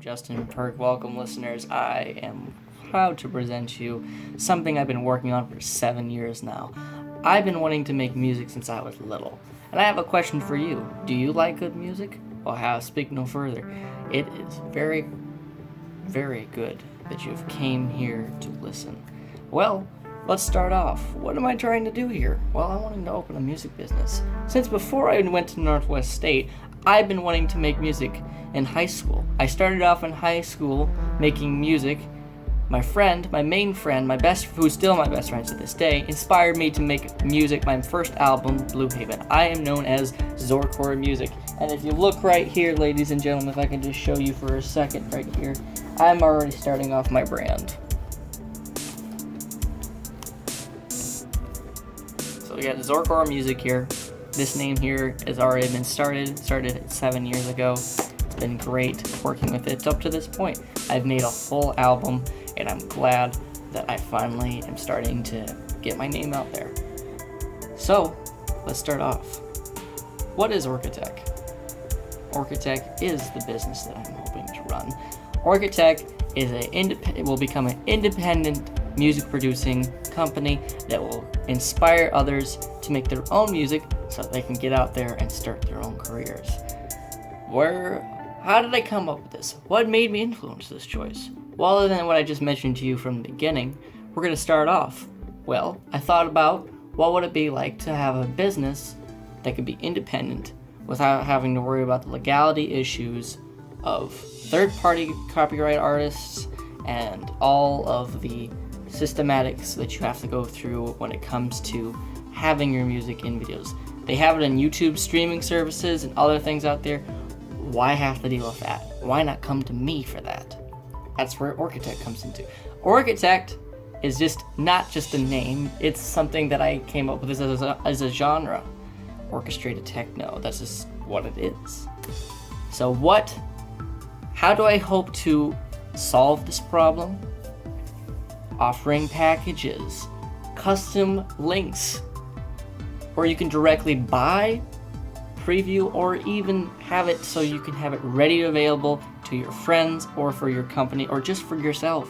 Justin Perk. Welcome, listeners. I am proud to present you something I've been working on for 7 years now. I've been wanting to make music since I was little, and I have a question for you. Do you like good music? Well, speak no further. It is very, very good that you've came here to listen. Well, let's start off. What am I trying to do here? Well, I wanted to open a music business. Since before I went to Northwest State, I've been wanting to make music in high school. I started off in high school making music. My main friend, who's still my best friend to this day, inspired me to make music. My first album, Blue Haven. I am known as Zorcore Music. And if you look right here, ladies and gentlemen, if I can just show you for a second right here, I'm already starting off my brand. So we got Zorcore Music here. This name here has already been started 7 years ago. It's been great working with it up to this point. I've made a full album, and I'm glad that I finally am starting to get my name out there. So, let's start off. What is Orcatech? Orcatech is the business that I'm hoping to run. Orcatech will become an independent music producing company that will inspire others to make their own music so they can get out there and start their own careers. How did I come up with this? What made me influence this choice? Well, other than what I just mentioned to you from the beginning, we're going to start off. Well, I thought about what would it be like to have a business that could be independent without having to worry about the legality issues of third-party copyright artists and all of the systematics that you have to go through when it comes to having your music in videos. They have it on YouTube streaming services and other things out there. Why have to deal with that? Why not come to me for that? That's where Orcatech comes into. Orcatech is not just a name. It's something that I came up with as a genre. Orchestrated techno. That's just what it is. So how do I hope to solve this problem? Offering packages, custom links, or you can directly buy, preview, or even have it so you can have it ready available to your friends or for your company or just for yourself.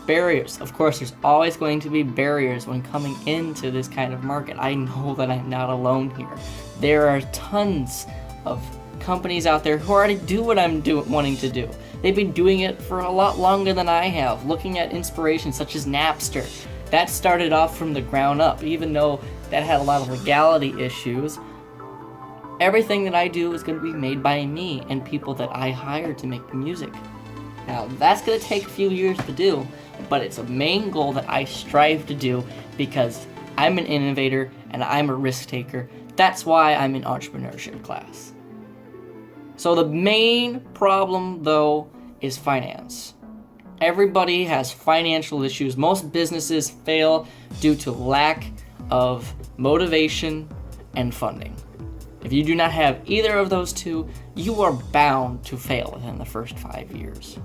Barriers. Of course, there's always going to be barriers when coming into this kind of market. I know that I'm not alone here. There are tons of companies out there who already do what I'm wanting to do. They've been doing it for a lot longer than I have, looking at inspiration such as Napster. That started off from the ground up, even though that had a lot of legality issues. Everything that I do is going to be made by me and people that I hire to make the music. Now, that's going to take a few years to do, but it's a main goal that I strive to do because I'm an innovator and I'm a risk taker. That's why I'm in entrepreneurship class. So the main problem, though, is finance. Everybody has financial issues. Most businesses fail due to lack of motivation and funding. If you do not have either of those two, you are bound to fail within the first 5 years.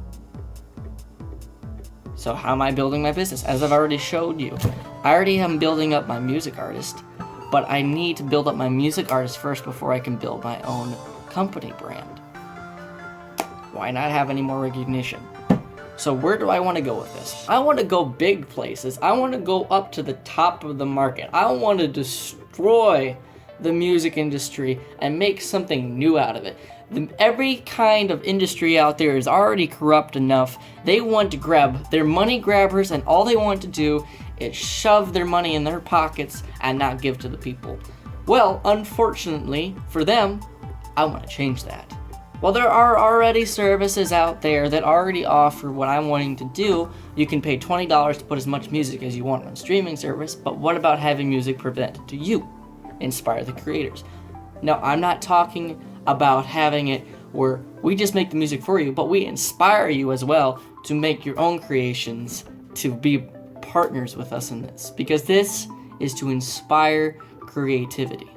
So how am I building my business? As I've already showed you, I already am building up my music artist, but I need to build up my music artist first before I can build my own company brand. Why not have any more recognition? So where do I want to go with this? I want to go big places. I want to go up to the top of the market. I want to destroy the music industry and make something new out of it. Every kind of industry out there is already corrupt enough. They want to grab their money grabbers, and all they want to do is shove their money in their pockets and not give to the people. Well, unfortunately for them, I want to change that. Well, there are already services out there that already offer what I'm wanting to do. You can pay $20 to put as much music as you want on a streaming service, but what about having music presented to you? Inspire the creators. Now, I'm not talking about having it where we just make the music for you, but we inspire you as well to make your own creations, to be partners with us in this, because this is to inspire creativity.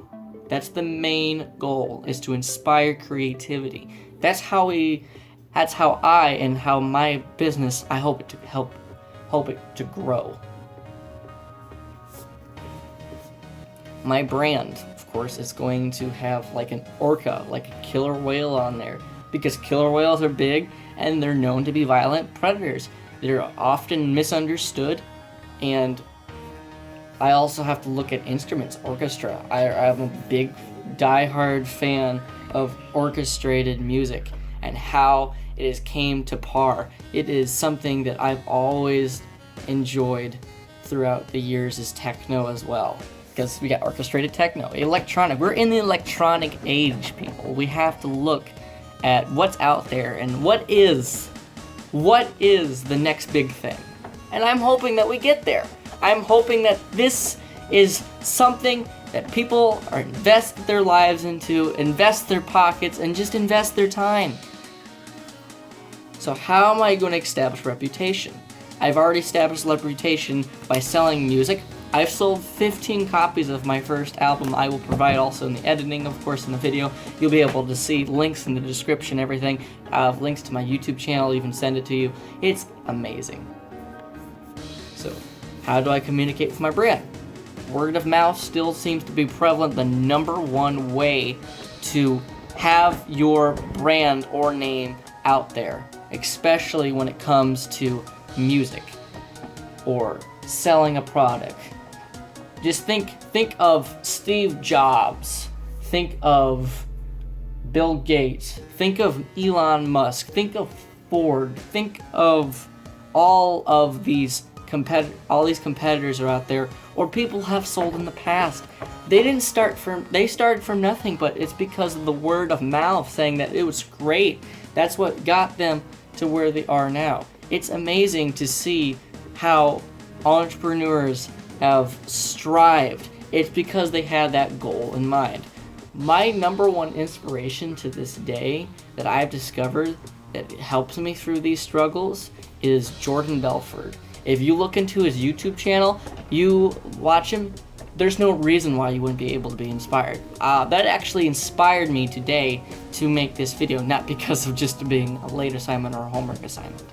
That's the main goal, is to inspire creativity. That's how I and how my business, I hope it to grow. My brand, of course, is going to have like an orca, like a killer whale on there, because killer whales are big and they're known to be violent predators. They're often misunderstood, and I also have to look at instruments, orchestra. I'm a big, diehard fan of orchestrated music and how it has came to par. It is something that I've always enjoyed throughout the years as techno as well. Because we got orchestrated techno, electronic. We're in the electronic age, people. We have to look at what's out there and what is the next big thing. And I'm hoping that we get there. I'm hoping that this is something that people are invest their lives into, invest their pockets, and just invest their time. So how am I going to establish reputation? I've already established reputation by selling music. I've sold 15 copies of my first album. I will provide also in the editing, of course, in the video. You'll be able to see links in the description, everything. I have links to my YouTube channel, even send it to you. It's amazing. So, how do I communicate with my brand? Word of mouth still seems to be prevalent, the number one way to have your brand or name out there, especially when it comes to music or selling a product. Just think of Steve Jobs, think of Bill Gates, think of Elon Musk, think of Ford, think of all these competitors are out there, or people have sold in the past. They started from nothing, but it's because of the word of mouth saying that it was great. That's what got them to where they are now. It's amazing to see how entrepreneurs have strived. It's because they had that goal in mind. My number one inspiration to this day that I've discovered that helps me through these struggles is Jordan Belfort. If you look into his YouTube channel, you watch him, there's no reason why you wouldn't be able to be inspired. That actually inspired me today to make this video, not because of just being a late assignment or a homework assignment.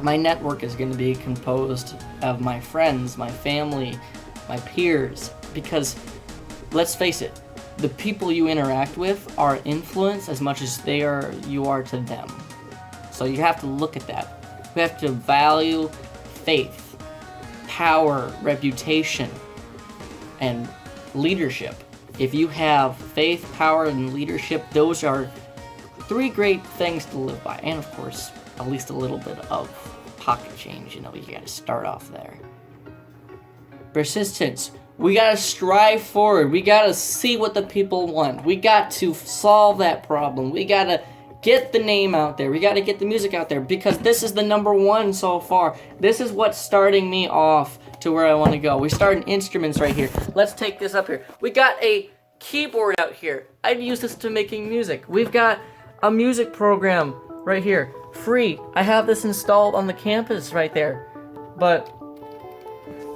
My network is going to be composed of my friends, my family, my peers, because let's face it, the people you interact with are influenced as much as you are to them. So you have to look at that. We have to value faith, power, reputation, and leadership. If you have faith, power, and leadership, those are three great things to live by. And of course, at least a little bit of pocket change. You gotta start off there. Persistence. We gotta strive forward. We gotta see what the people want. We got to solve that problem. We gotta get the name out there. We gotta get the music out there, because this is the number one so far. This is what's starting me off to where I want to go. We started instruments right here. Let's take this up here. We got a keyboard out here. I'd use this to making music. We've got a music program right here, free. I have this installed on the campus right there. But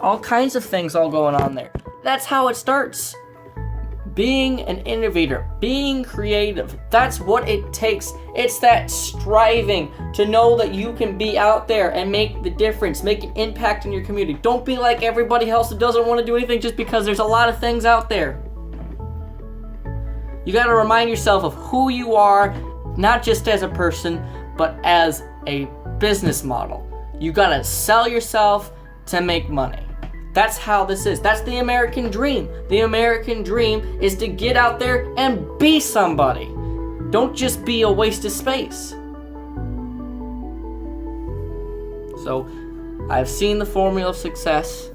all kinds of things all going on there. That's how it starts. Being an innovator, being creative, that's what it takes. It's that striving to know that you can be out there and make the difference, make an impact in your community. Don't be like everybody else that doesn't want to do anything just because there's a lot of things out there. You got to remind yourself of who you are, not just as a person, but as a business model. You got to sell yourself to make money. That's how this is. That's the American dream. The American dream is to get out there and be somebody. Don't just be a waste of space. So, I've seen the formula of success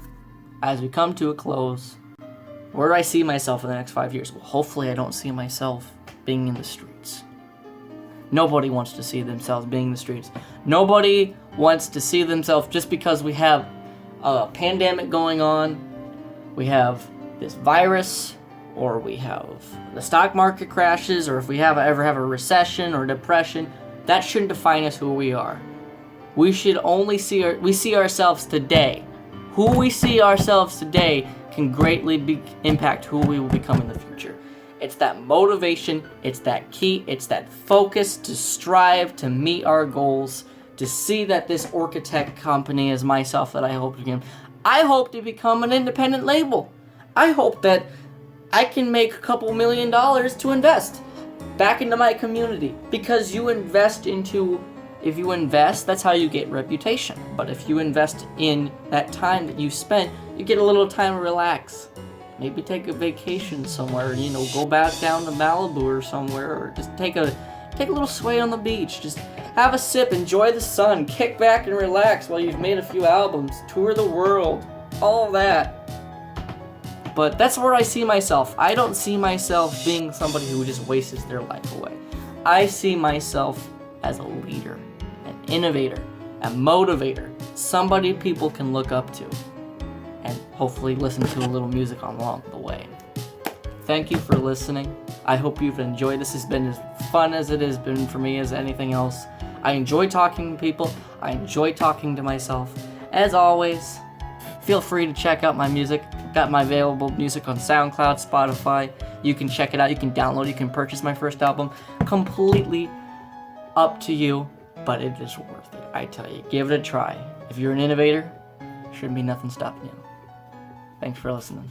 as we come to a close. Where do I see myself in the next 5 years? Well, hopefully I don't see myself being in the streets. Nobody wants to see themselves being in the streets. Nobody wants to see themselves just because we have a pandemic going on, we have this virus, or we have the stock market crashes, or if we ever have a recession or depression. That shouldn't define us who we are. We should only see ourselves today. Who we see ourselves today can greatly impact who we will become in the future. It's that motivation, it's that key, it's that focus to strive to meet our goals, to see that this Orcatech company is myself that I hope to become. I hope to become an independent label. I hope that I can make a couple $1 million to invest. back into my community. Because you invest into, if you invest, that's how you get reputation. But if you invest in that time that you spent, you get a little time to relax. Maybe take a vacation somewhere, go back down to Malibu or somewhere, or just take a little sway on the beach. Just have a sip, enjoy the sun, kick back and relax while you've made a few albums, tour the world, all of that. But that's where I see myself. I don't see myself being somebody who just wastes their life away. I see myself as a leader, an innovator, a motivator, somebody people can look up to, and hopefully listen to a little music along the way. Thank you for listening. I hope you've enjoyed. This has been as fun as it has been for me as anything else. I enjoy talking to people. I enjoy talking to myself. As always, feel free to check out my music. Got my available music on SoundCloud, Spotify. You can check it out. You can download. You can purchase my first album. Completely up to you, but it is worth it. I tell you, give it a try. If you're an innovator, shouldn't be nothing stopping you. Thanks for listening.